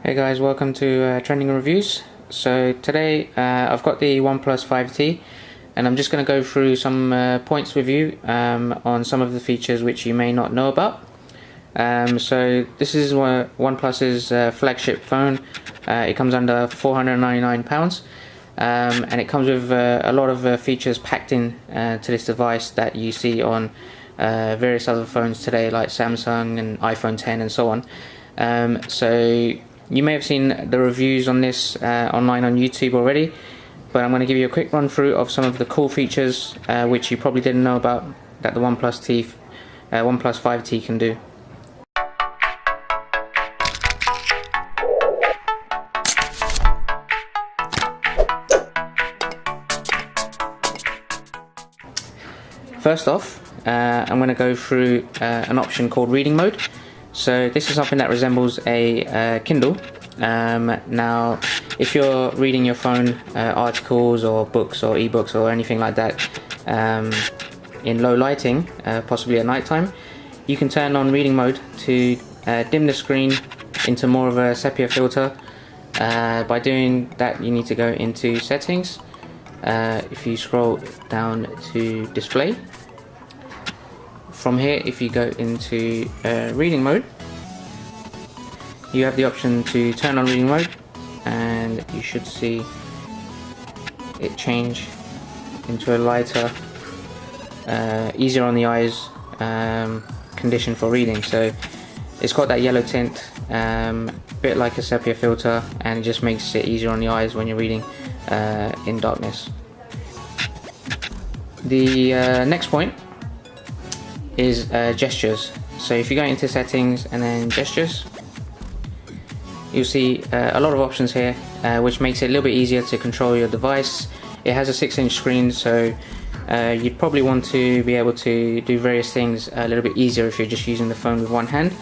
Hey guys, welcome to Trending Reviews. So today I've got the OnePlus 5T and I'm just going to go through some points with you on some of the features which you may not know about. So this is OnePlus's flagship phone. It comes under £499 and it comes with a lot of features packed in to this device that you see on various other phones today, like Samsung and iPhone 10 and so on. So you may have seen the reviews on this online on YouTube already, but I'm going to give you a quick run through of some of the cool features which you probably didn't know about that the OnePlus 5T can do. First off, I'm going to go through an option called reading mode. So this is something that resembles a Kindle. Now, if you're reading your phone articles or books or ebooks or anything like that in low lighting, possibly at night time, you can turn on reading mode to dim the screen into more of a sepia filter. By doing that, you need to go into settings. If you scroll down to display, from here, if you go into reading mode, you have the option to turn on reading mode, and you should see it change into a lighter, easier on the eyes condition for reading. So it's got that yellow tint, bit like a sepia filter, and it just makes it easier on the eyes when you're reading in darkness. The next point is gestures. So if you go into settings and then gestures, you'll see a lot of options here, which makes it a little bit easier to control your device. It has a 6-inch screen, so you'd probably want to be able to do various things a little bit easier if you're just using the phone with one hand.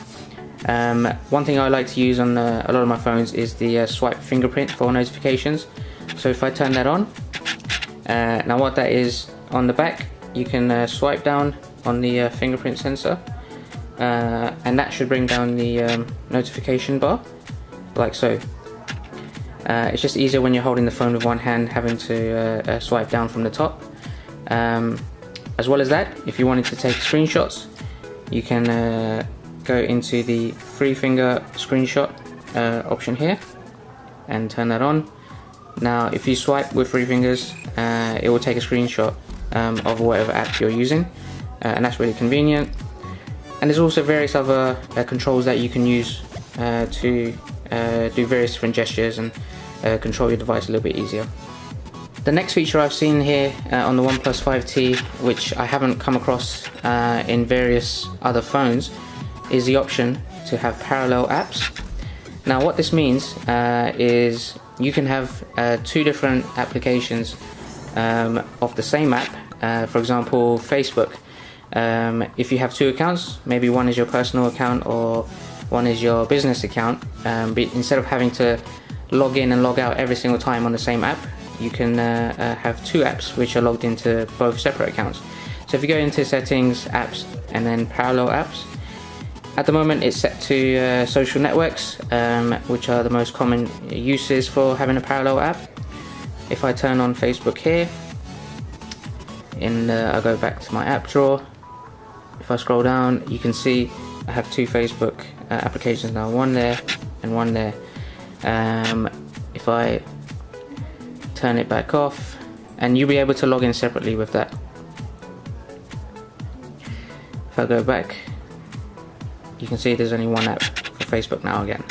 One thing I like to use on a lot of my phones is the swipe fingerprint for notifications. So if I turn that on, now what that is, on the back you can swipe down on the fingerprint sensor, and that should bring down the notification bar, like so. It's just easier when you're holding the phone with one hand, having to swipe down from the top. As well as that, if you wanted to take screenshots, you can go into the 3-finger screenshot option here and turn that on. Now if you swipe with 3 fingers, it will take a screenshot of whatever app you're using, and that's really convenient. And there's also various other controls that you can use to do various different gestures and control your device a little bit easier. The next feature I've seen here on the OnePlus 5T, which I haven't come across in various other phones, is the option to have parallel apps. Now what this means is you can have 2 different applications of the same app. For example, Facebook. If you have 2 accounts, maybe one is your personal account or one is your business account, but instead of having to log in and log out every single time on the same app, you can have 2 apps which are logged into both separate accounts. So if you go into settings, apps, and then parallel apps, at the moment it's set to social networks, which are the most common uses for having a parallel app. If I turn on Facebook here, I'll go back to my app drawer. If I scroll down, you can see I have 2 Facebook applications now, one there and one there. If I turn it back off, and you'll be able to log in separately with that. If I go back, you can see there's only one app for Facebook now again.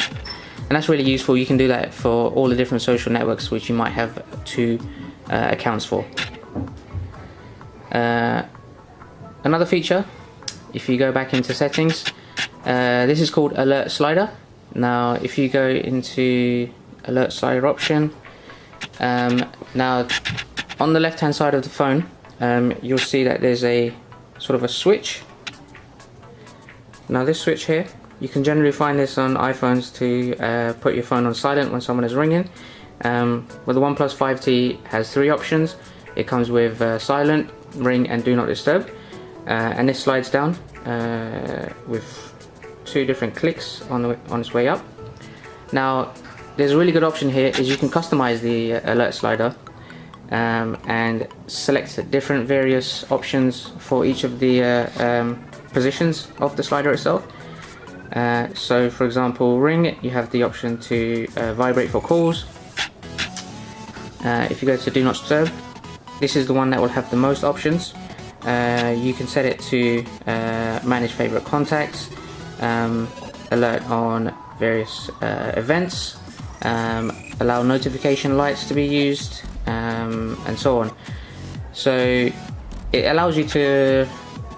And that's really useful. You can do that for all the different social networks which you might have 2 accounts for. Another feature, if you go back into settings, this is called alert slider. Now if you go into alert slider option, now on the left hand side of the phone, you'll see that there's a sort of a switch. Now this switch here, you can generally find this on iPhones to put your phone on silent when someone is ringing. Well, the OnePlus 5T has 3 options. It comes with silent, ring, and do not disturb, and this slides down with 2 different clicks on its way up. Now there's a really good option here, is you can customize the alert slider and select different various options for each of the positions of the slider itself. So for example, ring, you have the option to vibrate for calls. If you go to do not disturb, this is the one that will have the most options. You can set it to manage favorite contacts, alert on various events, allow notification lights to be used, and so on. So it allows you to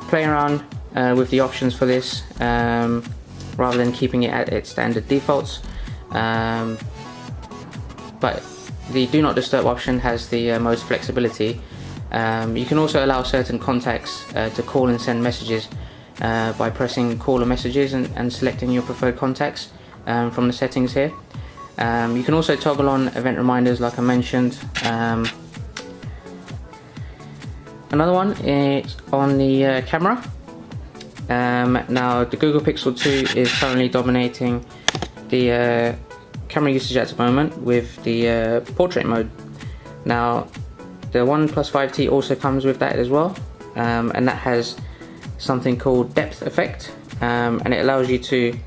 play around with the options for this, rather than keeping it at its standard defaults. But the do not disturb option has the most flexibility. You can also allow certain contacts to call and send messages by pressing call or messages and selecting your preferred contacts from the settings here. You can also toggle on event reminders like I mentioned. Another one is on the camera. Now the Google Pixel 2 is currently dominating the camera usage at the moment with the portrait mode. Now the OnePlus 5T also comes with that as well, and that has something called depth effect, and it allows you to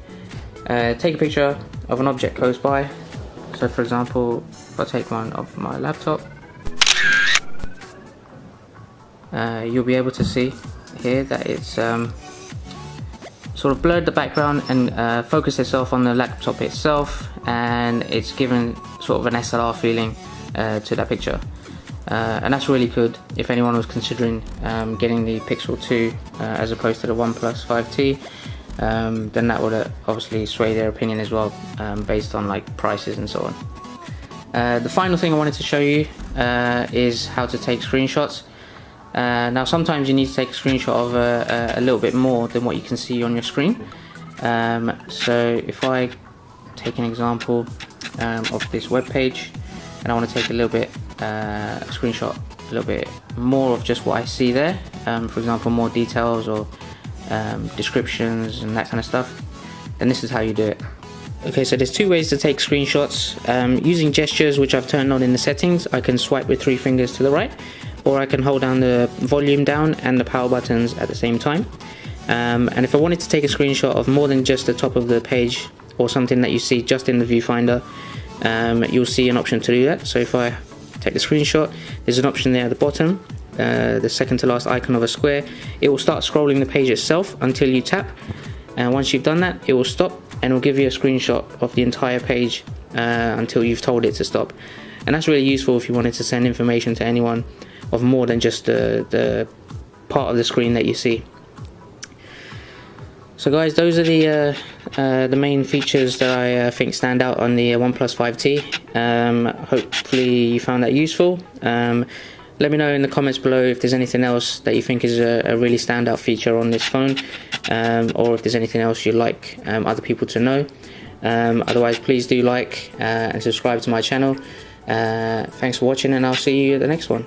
take a picture of an object close by. So for example, if I take one of my laptop, you'll be able to see here that it's sort of blurred the background and focused itself on the laptop itself, and it's given sort of an SLR feeling to that picture. And that's really good if anyone was considering getting the Pixel 2 as opposed to the OnePlus 5T. Then that would obviously sway their opinion as well, based on like prices and so on. The final thing I wanted to show you is how to take screenshots. Now sometimes you need to take a screenshot of a little bit more than what you can see on your screen. So if I take an example of this web page, and I want to take a little bit screenshot, a little bit more of just what I see there, for example more details or descriptions and that kind of stuff, then this is how you do it. Okay, so there's two ways to take screenshots. Using gestures, which I've turned on in the settings, I can swipe with 3 fingers to the right, or I can hold down the volume down and the power buttons at the same time. And if I wanted to take a screenshot of more than just the top of the page or something that you see just in the viewfinder, you'll see an option to do that. So if I take the screenshot, there's an option there at the bottom, the second to last icon of a square. It will start scrolling the page itself until you tap, and once you've done that, it will stop and it will give you a screenshot of the entire page until you've told it to stop. And that's really useful if you wanted to send information to anyone of more than just the part of the screen that you see. So guys, those are the main features that I think stand out on the OnePlus 5T. Hopefully you found that useful. Let me know in the comments below if there's anything else that you think is a really standout feature on this phone, or if there's anything else you'd like other people to know. Otherwise, please do like and subscribe to my channel. Thanks for watching, and I'll see you at the next one.